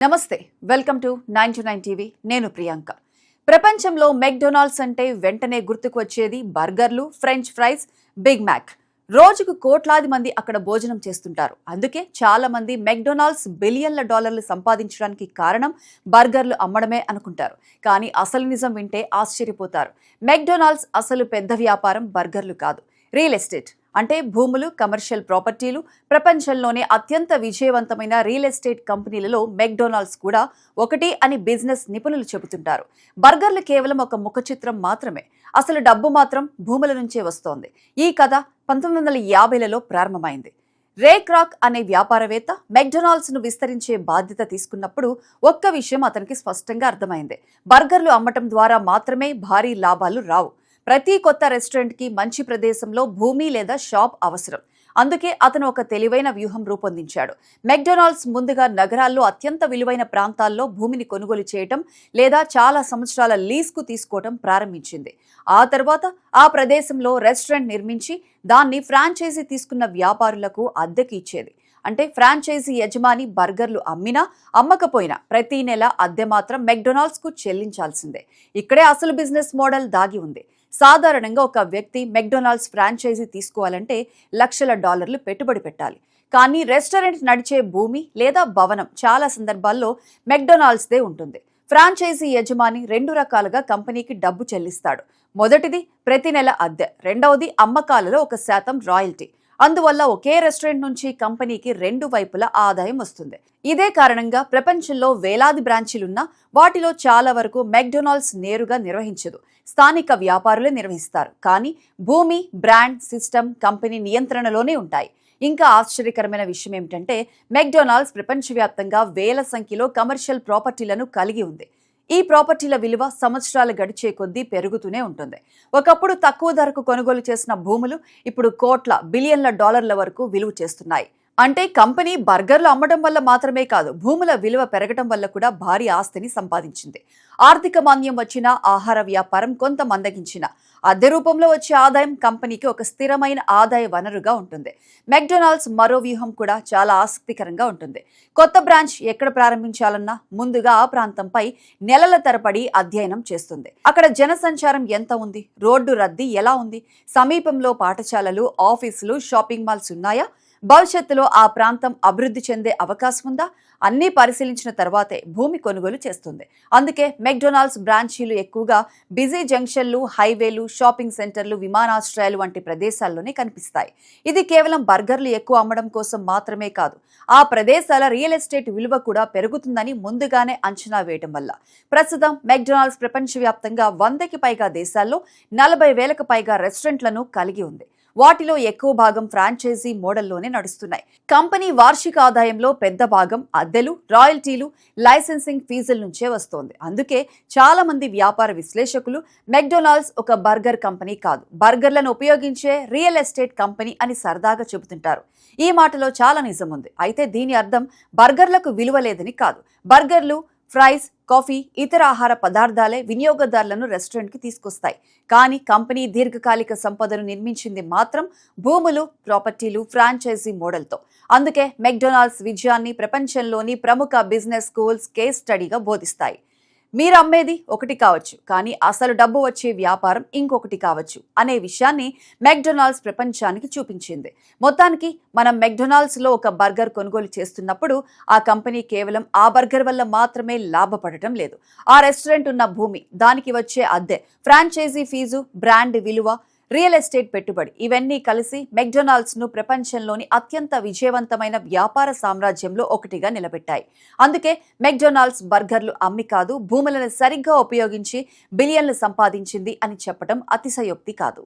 నమస్తే welcome to 929 TV నేను ప్రియాంక. ప్రపంచంలో మెక్డొనాల్డ్స్ అంటే వెంటనే గుర్తుకు వచ్చేది బర్గర్లు, ఫ్రెంచ్ ఫ్రైస్, బిగ్ మ్యాక్. రోజుకు కోట్లాది మంది అక్కడ భోజనం చేస్తుంటారు. అందుకే చాలా మంది మెక్డొనాల్డ్స్ బిలియన్ల డాలర్లు సంపాదించడానికి కారణం బర్గర్లు అమ్మడమే అనుకుంటారు. కానీ అసలు నిజం వింటే ఆశ్చర్యపోతారు. మెక్డొనాల్డ్స్ అసలు పెద్ద వ్యాపారం బర్గర్లు కాదు, రియల్ ఎస్టేట్. అంటే భూములు, కమర్షియల్ ప్రాపర్టీలు. ప్రపంచంలోనే అత్యంత విజయవంతమైన రియల్ ఎస్టేట్ కంపెనీలలో మెక్డొనాల్డ్స్ కూడా ఒకటి అని బిజినెస్ నిపుణులు చెబుతుంటారు. బర్గర్లు కేవలం ఒక ముఖ చిత్రం మాత్రమే. అసలు డబ్బు మాత్రం భూముల నుంచే వస్తోంది. ఈ కథ 1950లలో ప్రారంభమైంది. రే క్రాక్ అనే వ్యాపారవేత్త మెక్డొనాల్డ్స్ ను విస్తరించే బాధ్యత తీసుకున్నప్పుడు ఒక్క విషయం అతనికి స్పష్టంగా అర్థమైంది. బర్గర్లు అమ్మటం ద్వారా మాత్రమే భారీ లాభాలు రావు. ప్రతి కొత్త రెస్టారెంట్ కి మంచి ప్రదేశంలో భూమి లేదా షాప్ అవసరం. అందుకే అతను ఒక తెలివైన వ్యూహం రూపొందించాడు. మెక్డొనాల్డ్స్ ముందుగా నగరాల్లో అత్యంత విలువైన ప్రాంతాల్లో భూమిని కొనుగోలు చేయటం లేదా చాలా సంవత్సరాల లీజ్కు తీసుకోవటం ప్రారంభించింది. ఆ తర్వాత ఆ ప్రదేశంలో రెస్టారెంట్ నిర్మించి దాన్ని ఫ్రాంచైజీ తీసుకున్న వ్యాపారులకు అద్దెకి ఇచ్చేది. అంటే ఫ్రాంచైజీ యజమాని బర్గర్లు అమ్మినా అమ్మకపోయినా ప్రతి నెల అద్దె మాత్రం మెక్డొనాల్డ్స్ కు చెల్లించాల్సిందే. ఇక్కడే అసలు బిజినెస్ మోడల్ దాగి ఉంది. సాధారణంగా ఒక వ్యక్తి మెక్డొనాల్డ్స్ ఫ్రాంచైజీ తీసుకోవాలంటే లక్షల డాలర్లు పెట్టుబడి పెట్టాలి. కానీ రెస్టారెంట్ నడిచే భూమి లేదా భవనం చాలా సందర్భాల్లో మెక్డొనాల్డ్స్దే ఉంటుంది. ఫ్రాంచైజీ యజమాని రెండు రకాలుగా కంపెనీకి డబ్బు చెల్లిస్తాడు. మొదటిది ప్రతి నెల అద్దె, రెండవది అమ్మకాలలో 1% రాయల్టీ. అందువల్ల ఒకే రెస్టారెంట్ నుంచి కంపెనీకి రెండు వైపులా ఆదాయం వస్తుంది. ఇదే కారణంగా ప్రపంచంలో వేలాది బ్రాంచీలున్నా వాటిలో చాలా వరకు మెక్డొనాల్డ్స్ నేరుగా నిర్వహించదు, స్థానిక వ్యాపారులే నిర్వహిస్తారు. కానీ భూమి, బ్రాండ్, సిస్టమ్ కంపెనీ నియంత్రణలోనే ఉంటాయి. ఇంకా ఆశ్చర్యకరమైన విషయం ఏమిటంటే మెక్డొనాల్డ్స్ ప్రపంచవ్యాప్తంగా వేల సంఖ్యలో కమర్షియల్ ప్రాపర్టీలను కలిగి ఉంది. ఈ ప్రాపర్టీల విలువ సంవత్సరాలు గడిచే కొద్దీ పెరుగుతూనే ఉంటుంది. ఒకప్పుడు తక్కువ ధరకు కొనుగోలు చేసిన భూములు ఇప్పుడు కోట్ల, బిలియన్ల డాలర్ల వరకు విలువ చేస్తున్నాయి. అంటే కంపెనీ బర్గర్లు అమ్మడం వల్ల మాత్రమే కాదు, భూముల విలువ పెరగడం వల్ల కూడా భారీ ఆస్తిని సంపాదించింది. ఆర్థిక మాంద్యం వచ్చినా, ఆహార వ్యాపారం కొంత మందగించిన అద్దె రూపంలో వచ్చే ఆదాయం కంపెనీకి ఒక స్థిరమైన ఆదాయ వనరుగా ఉంటుంది. మెక్డొనాల్డ్స్ మరో వ్యూహం కూడా చాలా ఆసక్తికరంగా ఉంటుంది. కొత్త బ్రాంచ్ ఎక్కడ ప్రారంభించాలన్నా ముందుగా ఆ ప్రాంతంపై నెలల తరబడి అధ్యయనం చేస్తుంది. అక్కడ జనసంచారం ఎంత ఉంది, రోడ్డు రద్దీ ఎలా ఉంది, సమీపంలో పాఠశాలలు, ఆఫీసులు, షాపింగ్ మాల్స్ ఉన్నాయా, భవిష్యత్తులో ఆ ప్రాంతం అభివృద్ధి చెందే అవకాశం ఉందా, అన్నీ పరిశీలించిన తర్వాతే భూమి కొనుగోలు చేస్తుంది. అందుకే మెక్డొనాల్డ్స్ బ్రాంచీలు ఎక్కువగా బిజీ జంక్షన్లు, హైవేలు, షాపింగ్ సెంటర్లు, విమానాశ్రయాలు వంటి ప్రదేశాల్లోనే కనిపిస్తాయి. ఇది కేవలం బర్గర్లు ఎక్కువ అమ్మడం కోసం మాత్రమే కాదు, ఆ ప్రదేశాల రియల్ ఎస్టేట్ విలువ కూడా పెరుగుతుందని ముందుగానే అంచనా వేయడం వల్ల. ప్రస్తుతం మెక్డొనాల్డ్స్ ప్రపంచవ్యాప్తంగా 100కి పైగా దేశాల్లో 40,000కు పైగా రెస్టారెంట్లను కలిగి ఉంది. వాటిలో ఎక్కువ భాగం ఫ్రాంచైజీ మోడల్లోనే నడుస్తున్నాయి. కంపెనీ వార్షిక ఆదాయంలో పెద్ద భాగం అద్దెలు, రాయల్టీలు, లైసెన్సింగ్ ఫీజుల నుంచే వస్తోంది. అందుకే చాలా మంది వ్యాపార విశ్లేషకులు మెక్డొనాల్డ్స్ ఒక బర్గర్ కంపెనీ కాదు, బర్గర్లను ఉపయోగించే రియల్ ఎస్టేట్ కంపెనీ అని సరదాగా చెబుతుంటారు. ఈ మాటలో చాలా నిజం ఉంది. అయితే దీని అర్థం బర్గర్లకు విలువ లేదని కాదు. బర్గర్లు, ఫ్రైస్, కాఫీ, ఇతర ఆహార పదార్థాలే వినియోగదారులను రెస్టారెంట్కి తీసుకొస్తాయి. కానీ కంపెనీ దీర్ఘకాలిక సంపదను నిర్మించింది మాత్రం భూములు, ప్రాపర్టీలు, ఫ్రాంచైజీ మోడల్తో. అందుకే మెక్డొనాల్డ్స్ విజయాన్ని ప్రపంచంలోని ప్రముఖ బిజినెస్ స్కూల్స్ కేస్ స్టడీగా బోధిస్తాయి. మీరు అమ్మేది ఒకటి కావచ్చు, కానీ అసలు డబ్బు వచ్చే వ్యాపారం ఇంకొకటి కావచ్చు అనే విషయాన్ని మెక్డొనాల్డ్స్ ప్రపంచానికి చూపించింది. మొత్తానికి మనం మెక్డొనాల్డ్స్లో ఒక బర్గర్ కొనుగోలు చేస్తున్నప్పుడు ఆ కంపెనీ కేవలం ఆ బర్గర్ వల్ల మాత్రమే లాభపడటం లేదు. ఆ రెస్టారెంట్ ఉన్న భూమి, దానికి వచ్చే అద్దె, ఫ్రాంచైజీ ఫీజు, బ్రాండ్ విలువ, రియల్ ఎస్టేట్ పెట్టుబడి ఇవన్నీ కలిసి మెక్డొనాల్డ్స్ ను ప్రపంచంలోని అత్యంత విజయవంతమైన వ్యాపార సామ్రాజ్యంలో ఒకటిగా నిలబెట్టాయి. అందుకే మెక్డొనాల్డ్స్ బర్గర్లు అమ్మి కాదు, భూములను సరిగ్గా ఉపయోగించి బిలియన్లు సంపాదించింది అని చెప్పడం అతిశయోక్తి కాదు.